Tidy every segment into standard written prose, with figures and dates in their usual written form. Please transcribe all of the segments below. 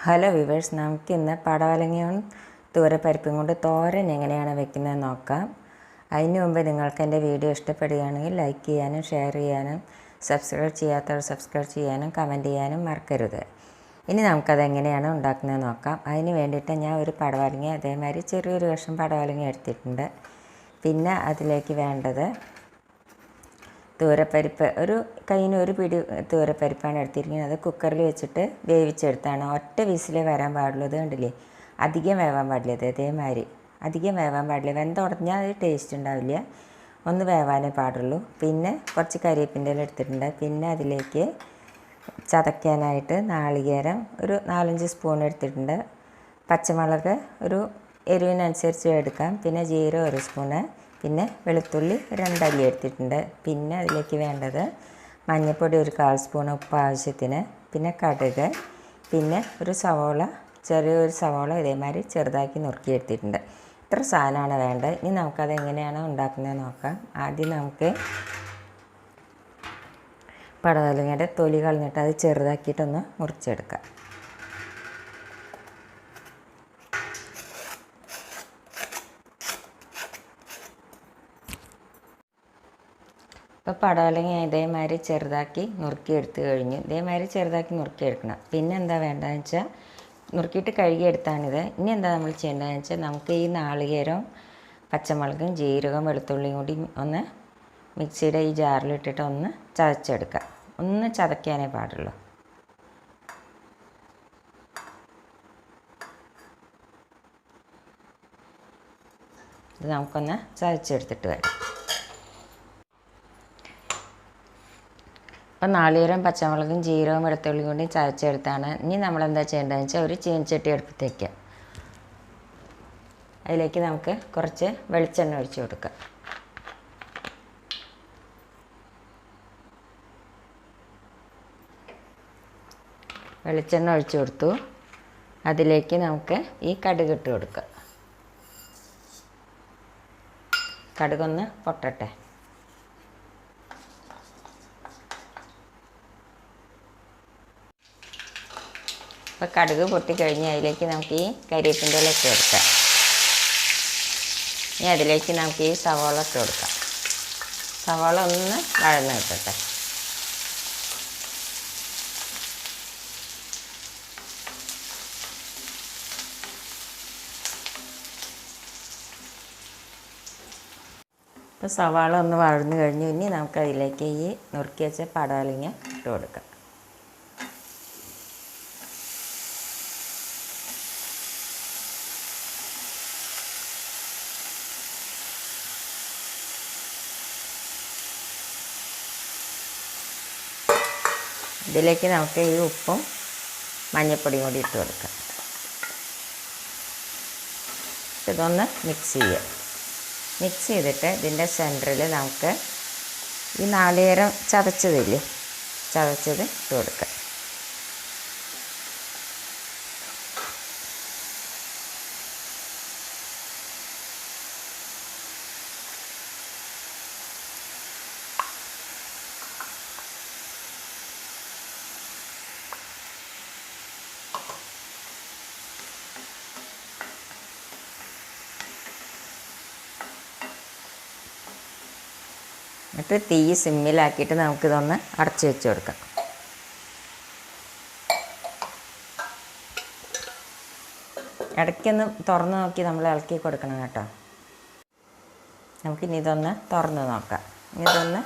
Hello viewers, നമുക്കിന്ന് പടവലങ്ങയും തൂരപ്പരിപ്പും കൊണ്ട് തോരൻ എങ്ങനെയാണ് വെക്കുന്നതെന്ന് നോക്കാം. അതിന് മുമ്പ് നിങ്ങൾക്ക് എൻ്റെ വീഡിയോ ഇഷ്ടപ്പെടുകയാണെങ്കിൽ ലൈക്ക് ചെയ്യാനും ഷെയർ ചെയ്യാനും സബ്സ്ക്രൈബ് ചെയ്യാത്തവർ സബ്സ്ക്രൈബ് ചെയ്യാനും കമൻറ്റ് ചെയ്യാനും മറക്കരുത്. ഇനി നമുക്കത് എങ്ങനെയാണ് ഉണ്ടാക്കുന്നതെന്ന് നോക്കാം. അതിന് വേണ്ടിയിട്ട് ഞാൻ ഒരു പടവലങ്ങ അതേമാതിരി ചെറിയൊരു കഷ്ണം പടവലങ്ങ എടുത്തിട്ടുണ്ട്. പിന്നെ അതിലേക്ക് വേണ്ടത് തൂരപ്പരിപ്പ്, ഒരു കയ്യിന് ഒരു പിടി തൂരപ്പരിപ്പാണ് എടുത്തിരിക്കുന്നത്. അത് കുക്കറിൽ വെച്ചിട്ട് വേവിച്ചെടുത്താണ്. ഒറ്റ വിസിലേ വരാൻ പാടുള്ളൂ. ഇത് കണ്ടില്ലേ, അധികം വേവാൻ പാടില്ല. അതേമാതിരി അധികം വേവാൻ പാടില്ല. വെന്തുടഞ്ഞാൽ അത് ടേസ്റ്റ് ഉണ്ടാവില്ല. ഒന്ന് വേവാനേ പാടുള്ളൂ. പിന്നെ കുറച്ച് കരിവേപ്പിൻ്റെ ഇല എടുത്തിട്ടുണ്ട്. പിന്നെ അതിലേക്ക് ചതയ്ക്കാനായിട്ട് നാളികേരം ഒരു 4-5 സ്പൂൺ എടുത്തിട്ടുണ്ട്. പച്ചമുളക് ഒരു എരിവിനനുസരിച്ച് എടുക്കാം. പിന്നെ ജീരകം 1 സ്പൂണ്, പിന്നെ വെളുത്തുള്ളി 2 അല്ലി എടുത്തിട്ടുണ്ട്. പിന്നെ അതിലേക്ക് വേണ്ടത് മഞ്ഞൾപ്പൊടി ഒരു 1/4 സ്പൂൺ, ഉപ്പ് ആവശ്യത്തിന്, പിന്നെ കടുക്, പിന്നെ ഒരു സവോള, ചെറിയൊരു സവോള ഇതേമാതിരി ചെറുതാക്കി നുറുക്കി എടുത്തിട്ടുണ്ട്. ഇത്ര സാധനമാണ് വേണ്ടത്. ഇനി നമുക്കത് എങ്ങനെയാണ് ഉണ്ടാക്കുന്നത് നോക്കാം. ആദ്യം നമുക്ക് പടവലങ്ങയുടെ തൊലി കളഞ്ഞിട്ട് അത് ചെറുതാക്കിയിട്ടൊന്ന് മുറിച്ചെടുക്കാം. ഇപ്പോൾ പടവലങ്ങ ഇതേമാതിരി ചെറുതാക്കി നുറുക്കിയെടുത്ത് കഴിഞ്ഞു. ഇതേമാതിരി ചെറുതാക്കി നുറുക്കിയെടുക്കണം. പിന്നെ എന്താ വേണ്ടതെന്ന് വെച്ചാൽ നുറുക്കിയിട്ട് കഴുകിയെടുത്താണിത്. ഇനി എന്താ നമ്മൾ ചെയ്യേണ്ടതെന്ന് വെച്ചാൽ നമുക്ക് ഈ നാളികേരവും പച്ചമുളകും ജീരകവും വെളുത്തുള്ളിയും കൂടി ഒന്ന് മിക്സിയുടെ ഈ ജാറിലിട്ടിട്ട് ഒന്ന് ചതച്ചെടുക്കാം. ഒന്ന് ചതയ്ക്കാനേ പാടുള്ളൂ. ഇത് നമുക്കൊന്ന് ചതച്ചെടുത്തിട്ട് വരാം. അപ്പോൾ നാളികേരം പച്ചമുളകും ജീരകവും വെളുത്തുള്ളിയും കൂടി ചതച്ചെടുത്താണ്. ഇനി നമ്മളെന്താ ചെയ്യേണ്ടതെന്ന് വെച്ചാൽ ഒരു ചീനച്ചട്ടി അടുപ്പത്ത് വയ്ക്കാം. അതിലേക്ക് നമുക്ക് കുറച്ച് വെളിച്ചെണ്ണ ഒഴിച്ച് കൊടുക്കാം. വെളിച്ചെണ്ണ ഒഴിച്ച് കൊടുത്തു. അതിലേക്ക് നമുക്ക് ഈ കടുക് ഇട്ട് കൊടുക്കാം. കടുകൊന്ന് പൊട്ടട്ടെ. അപ്പോൾ കടുക് പൊട്ടിക്കഴിഞ്ഞ് അതിലേക്ക് നമുക്ക് ഈ കരിവേപ്പിൻ്റെ ഇല ഇട്ട് കൊടുക്കാം. ഇനി അതിലേക്ക് നമുക്ക് ഈ സവാള ഇട്ട് കൊടുക്കാം. സവാള ഒന്ന് വഴന്ന് കിട്ടട്ടെ. ഇപ്പോൾ സവാള ഒന്ന് വഴന്ന് കഴിഞ്ഞു. ഇനി നമുക്കതിലേക്ക് ഈ നുറുക്കി വെച്ച പടവലങ്ങ ഇട്ട് കൊടുക്കാം. ഇതിലേക്ക് നമുക്ക് ഈ ഉപ്പും മഞ്ഞൾപ്പൊടിയും കൂടി ഇട്ട് കൊടുക്കാം. ഇതൊന്ന് മിക്സ് ചെയ്യാം. മിക്സ് ചെയ്തിട്ട് ഇതിൻ്റെ സെൻറ്ററിൽ നമുക്ക് ഈ നാളികേരം ചതച്ചത് ഇട്ട് കൊടുക്കാം. എന്നിട്ട് തീ സിമ്മിലാക്കിയിട്ട് നമുക്കിതൊന്ന് അടച്ചു വെച്ച് കൊടുക്കാം. ഇടയ്ക്കൊന്ന് തുറന്ന് നോക്കി നമ്മൾ ഇളക്കി കൊടുക്കണം കേട്ടോ. നമുക്കിനി ഇതൊന്ന് തുറന്ന് നോക്കാം. ഇതൊന്ന്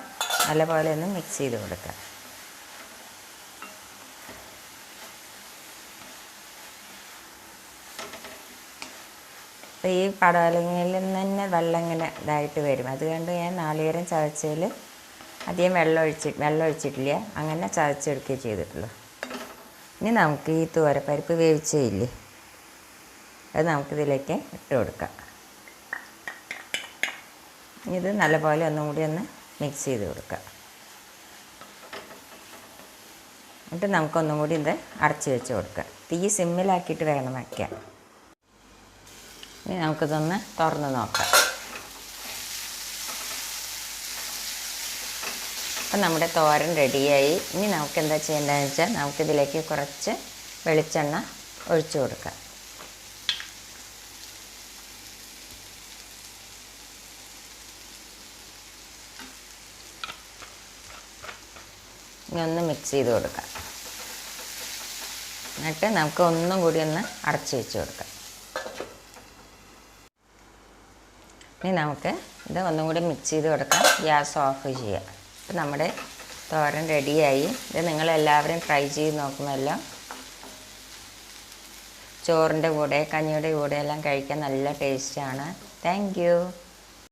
നല്ലപോലെ ഒന്ന് മിക്സ് ചെയ്ത് കൊടുക്കാം. അപ്പോൾ ഈ പടവലങ്ങയിൽ നിന്ന് തന്നെ വെള്ളം ഇങ്ങനെ ഇതായിട്ട് വരും. അതുകൊണ്ട് ഞാൻ നാളികേരം ചതച്ചതിൽ അധികം വെള്ളം ഒഴിച്ചിട്ടില്ല. അങ്ങനെ ചതച്ചെടുക്കുകയും ചെയ്തിട്ടുള്ളൂ. ഇനി നമുക്ക് ഈ തൂരപ്പരിപ്പ് വേവിച്ചില്ലേ, അത് നമുക്കിതിലേക്ക് ഇട്ട് കൊടുക്കാം. ഇത് നല്ലപോലെ ഒന്നും കൂടി ഒന്ന് മിക്സ് ചെയ്ത് കൊടുക്കാം. എന്നിട്ട് നമുക്കൊന്നും കൂടി ഇത് അടച്ച് വെച്ച് കൊടുക്കാം. തീ സിമ്മിലാക്കിയിട്ട് വേണം വയ്ക്കാൻ. ഇനി നമുക്കിതൊന്ന് തുറന്ന് നോക്കാം. അപ്പം നമ്മുടെ തോരൻ റെഡിയായി. ഇനി നമുക്ക് എന്താ ചെയ്യേണ്ടതെന്ന് വെച്ചാൽ നമുക്കിതിലേക്ക് കുറച്ച് വെളിച്ചെണ്ണ ഒഴിച്ചു കൊടുക്കാം. ഇനി ഒന്ന് മിക്സ് ചെയ്ത് കൊടുക്കാം. എന്നിട്ട് നമുക്ക് ഒന്നും കൂടി ഒന്ന് അടച്ച് വെച്ച് കൊടുക്കാം. ഇനി നമുക്ക് ഇത് ഒന്നും കൂടി മിക്സ് ചെയ്ത് കൊടുക്കാം. ഗ്യാസ് ഓഫ് ചെയ്യാം. അപ്പോൾ നമ്മുടെ തോരൻ റെഡിയായി. ഇത് നിങ്ങളെല്ലാവരും ട്രൈ ചെയ്ത് നോക്കുമല്ലോ. ചോറിൻ്റെ കൂടെ കഞ്ഞിയുടെ കൂടെ എല്ലാം കഴിക്കാൻ നല്ല ടേസ്റ്റാണ്. Thank you.